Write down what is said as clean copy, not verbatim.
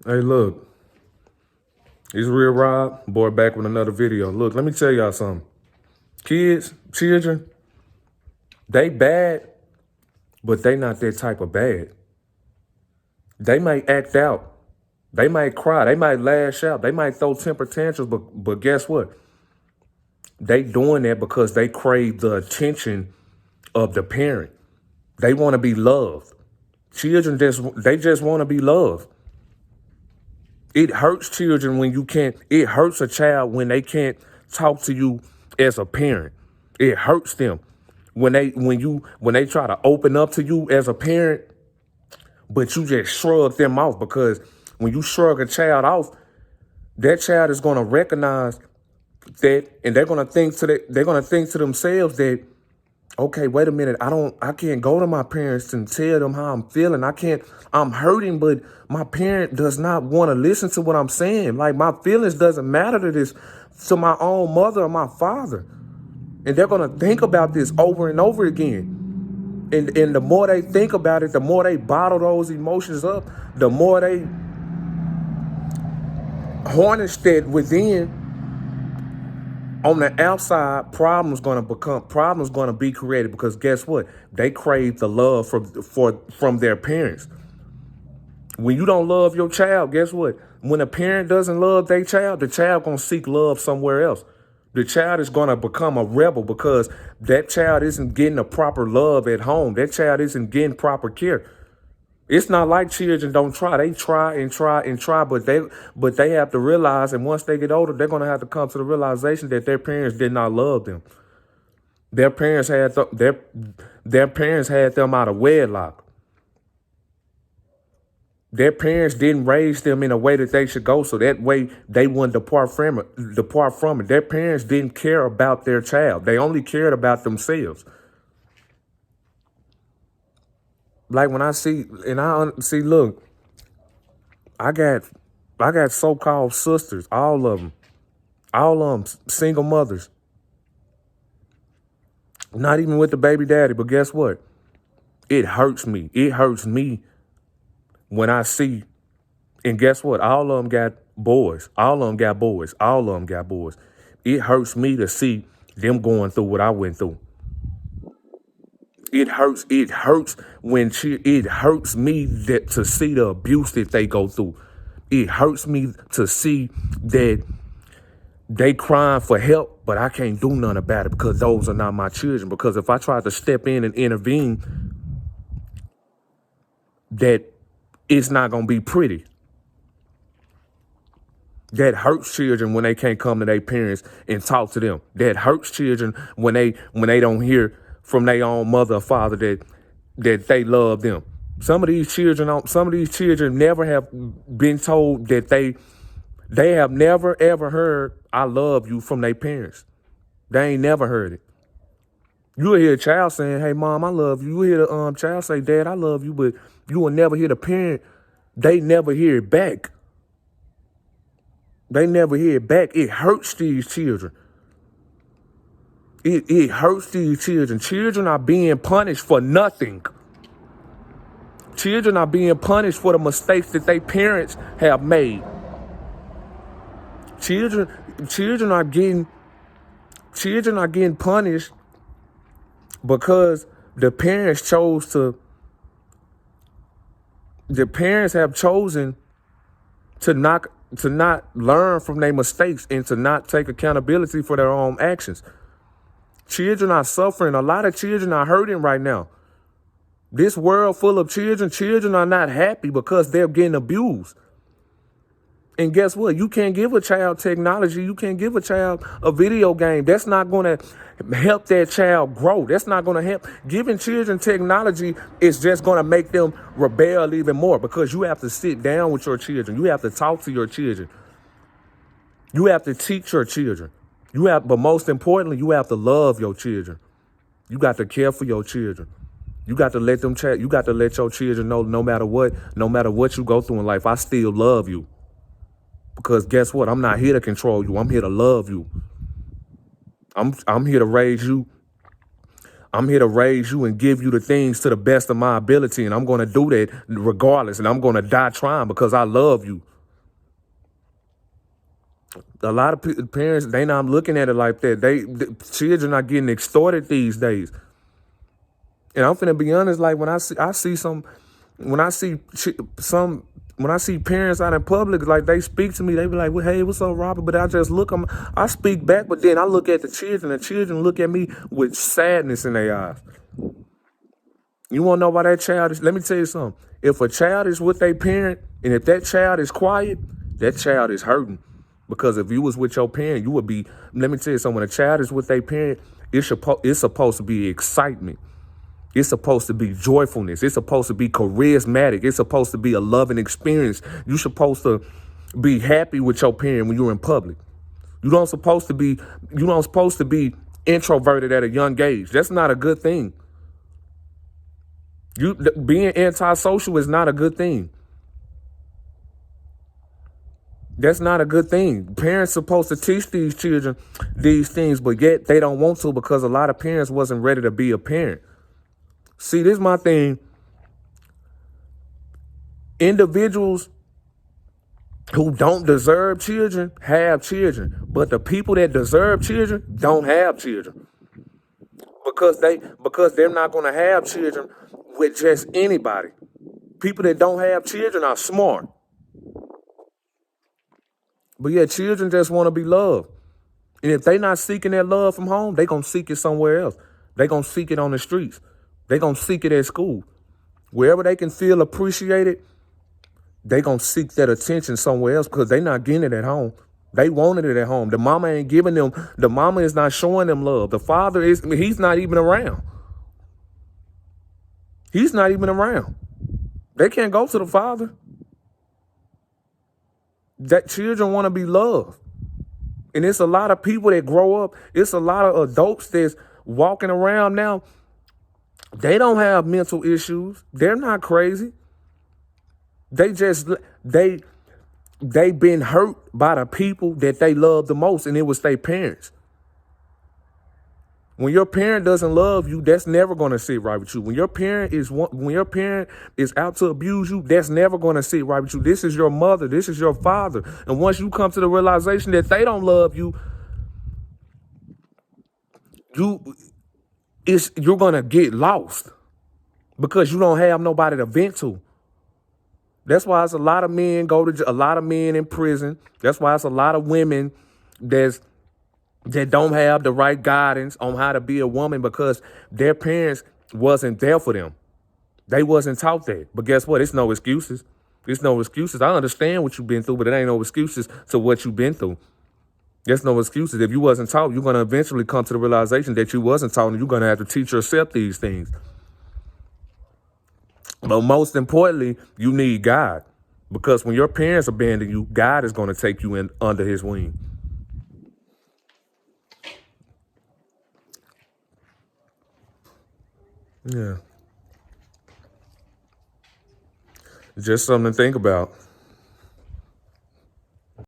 Hey, look, it's Real Rob, boy, back with another video. Look, let me tell y'all something. Kids, children, they bad, but they not that type of bad. They might act out. They might cry. They might lash out. They might throw temper tantrums, but guess what? They doing that because they crave the attention of the parent. They want to be loved. Children just want to be loved. It hurts children when you can't, it hurts a child when they can't talk to you as a parent. It hurts them when they try to open up to you as a parent, but you just shrug them off, because when you shrug a child off, that child is gonna recognize that, and they're gonna think to themselves that, okay, wait a minute, I can't go to my parents and tell them how I'm feeling. I'm hurting, but my parent does not want to listen to what I'm saying. Like, my feelings doesn't matter to my own mother or my father. And they're going to think about this over and over again. And the more they think about it, the more they bottle those emotions up, the more they harness that within. On the outside, problems going to be created, because guess what? They crave the love from their parents. When you don't love your child, guess what? When a parent doesn't love their child, the child going to seek love somewhere else. The child is going to become a rebel because that child isn't getting the proper love at home. That child isn't getting proper care. It's not like children don't try. They try and try and try, but they have to realize, and once they get older, they're going to have to come to the realization that their parents did not love them. Their parents had their parents had them out of wedlock. Their parents didn't raise them in a way that they should go, so that way they wouldn't depart from it. Their parents didn't care about their child. They only cared about themselves. Like, when I see, look, I got so-called sisters, all of them single mothers. Not even with the baby daddy, but guess what? It hurts me. It hurts me when I see, and guess what? All of them got boys. All of them got boys. All of them got boys. It hurts me to see them going through what I went through. It hurts me to see the abuse that they go through. It hurts me to see that they crying for help, but I can't do nothing about it because those are not my children. Because if I try to step in and intervene, that it's not going to be pretty. That hurts children when they can't come to their parents and talk to them. That hurts children when they don't hear from their own mother or father that they love them. Some of these children never have been told that they have never ever heard "I love you" from their parents. They ain't never heard it. You will hear a child saying, "Hey, mom, I love you." You will hear the child say, "Dad, I love you," but you will never hear the parent. They never hear it back. They never hear it back. It hurts these children. It hurts these children. Children are being punished for nothing. Children are being punished for the mistakes that their parents have made. Children are getting punished because the parents have chosen to not learn from their mistakes and to not take accountability for their own actions. Children are suffering. A lot of children are hurting right now. This world full of children are not happy because they're getting abused. And guess what? You can't give a child technology. You can't give a child a video game. That's not going to help that child grow. That's not going to help. Giving children technology is just going to make them rebel even more, because you have to sit down with your children. You have to talk to your children. You have to teach your children. But most importantly, you have to love your children. You got to care for your children. You got to let your children know, no matter what you go through in life, I still love you. Because guess what? I'm not here to control you. I'm here to love you. I'm here to raise you. I'm here to raise you and give you the things to the best of my ability. And I'm going to do that regardless. And I'm going to die trying because I love you. A lot of parents, they not looking at it like that. The children are getting extorted these days. And I'm finna be honest, like when I see some, when I see some, when I see parents out in public, like they speak to me, they be like, well, hey, what's up, Robert? But I just look them, I speak back, but then I look at the children look at me with sadness in their eyes. You wanna know why that child is? Let me tell you something. If a child is with their parent, and if that child is quiet, that child is hurting. Because if you was with your parent, you would be, let me tell you something, when a child is with their parent, it's supposed to be excitement. It's supposed to be joyfulness. It's supposed to be charismatic. It's supposed to be a loving experience. You're supposed to be happy with your parent when you're in public. You don't supposed to be introverted at a young age. That's not a good thing. Being antisocial is not a good thing. That's not a good thing. Parents supposed to teach these children these things, but yet they don't want to because a lot of parents wasn't ready to be a parent. See, this is my thing. Individuals who don't deserve children have children, but the people that deserve children don't have children because they're not going to have children with just anybody. People that don't have children are smart. But yeah, children just want to be loved. And if they not seeking that love from home, they going to seek it somewhere else. They going to seek it on the streets. They going to seek it at school. Wherever they can feel appreciated, they going to seek that attention somewhere else because they not getting it at home. They wanted it at home. The mama ain't giving them, the mama is not showing them love. The father he's not even around. He's not even around. They can't go to the father. That children want to be loved. And it's a lot of people that grow up. It's a lot of adults that's walking around now. They don't have mental issues. They're not crazy. They just, they've been hurt by the people that they love the most, and it was their parents. When your parent doesn't love you, that's never going to sit right with you. When your parent is out to abuse you, that's never going to sit right with you. This is your mother. This is your father. And once you come to the realization that they don't love you, you're going to get lost because you don't have nobody to vent to. That's why it's a lot of men a lot of men in prison. That's why it's a lot of women that don't have the right guidance on how to be a woman because their parents wasn't there for them. They wasn't taught that. But guess what? It's no excuses. It's no excuses. I understand what you've been through, but it ain't no excuses to what you've been through. There's no excuses. If you wasn't taught, you're going to eventually come to the realization that you wasn't taught, and you're going to have to teach yourself these things. But most importantly, you need God. Because when your parents abandon you, God is going to take you in under his wing. Yeah. Just something to think about.